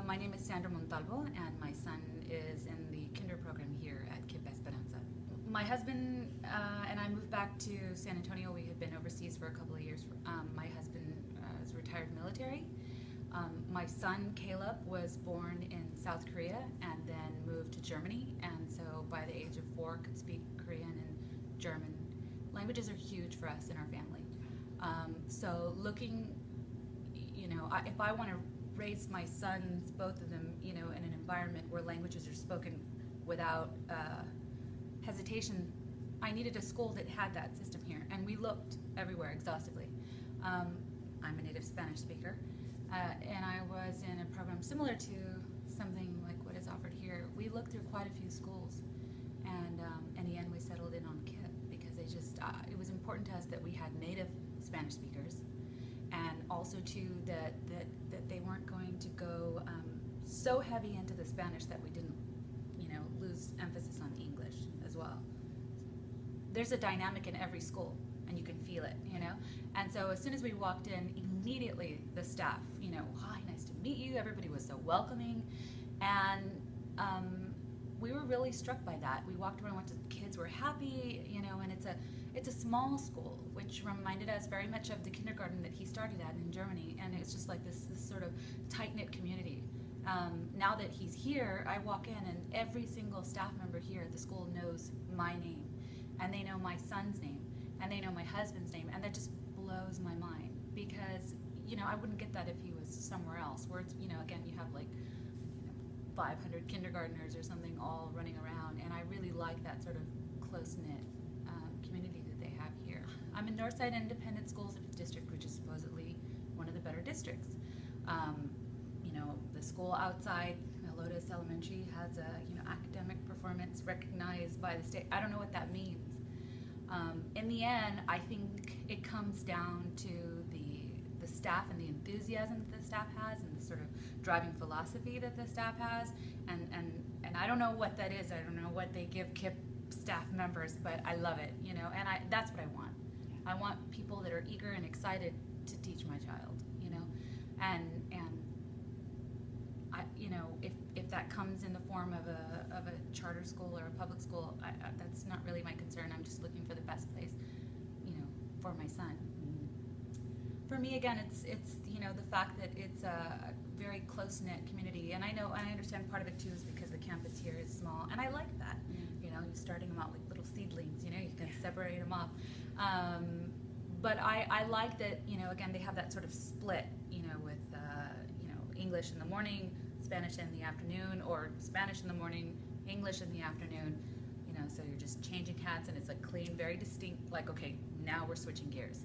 My name is Sandra Montalvo, and my son is in the kinder program here at KIPP Esperanza. My husband and I moved back to San Antonio. We had been overseas for a couple of years. My husband is retired military. My son, Caleb, was born in South Korea and then moved to Germany, and so by the age of 4 could speak Korean and German. Languages are huge for us in our family. So looking, if I want to raise my sons, both of them, in an environment where languages are spoken without hesitation, I needed a school that had that system here, and we looked everywhere exhaustively. I'm a native Spanish speaker, and I was in a program similar to something like what is offered here. We looked through quite a few schools, and in the end we settled in on KIPP because it was important to us that we had native Spanish speakers, and also too that they weren't going to go so heavy into the Spanish that we didn't, lose emphasis on English as well. There's a dynamic in every school, and you can feel it, And so as soon as we walked in, immediately the staff, hi, nice to meet you. Everybody was so welcoming, and we were really struck by that. We walked around, the kids were happy, and it's a small school, which reminded us very much of the kindergarten that he started at in Germany, and it's just like this sort of tight-knit community. Now that he's here, I walk in and every single staff member here at the school knows my name, and they know my son's name, and they know my husband's name, and that just blows my mind because, I wouldn't get that if he was somewhere else, where it's, again, you have 500 kindergartners or something all running around, and I really like that sort of close-knit community that they have here. I'm in Northside Independent Schools District, which is supposedly one of the better districts. The school outside Lotus Elementary has a academic performance recognized by the state. I don't know what that means. In the end, I think it comes down to the staff and the enthusiasm that the staff has, and the sort of driving philosophy that the staff has, and I don't know what that is. I don't know what they give KIPP staff members, but I love it, and that's what I want. I want people that are eager and excited to teach my child, and I, if that comes in the form of a charter school or a public school, that's not really my concern. I'm just looking for the best place, for my son. For me, again, it's the fact that it's a very close-knit community, and I understand part of it too is because the campus here is small, and I like that. You're starting them out like little seedlings. You can separate them off. But I like that. Again, they have that sort of split. With English in the morning, Spanish in the afternoon, or Spanish in the morning, English in the afternoon. So you're just changing hats, and it's like clean, very distinct. Like, okay, now we're switching gears.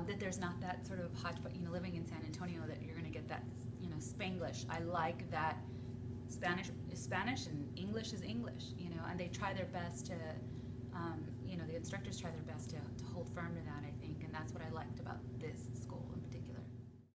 That there's not that sort of hodgepodge. Living in San Antonio, that you're going to get that Spanglish. I like that Spanish is Spanish and English is English. And they try their best to, the instructors try their best to hold firm to that. I think, and that's what I liked about this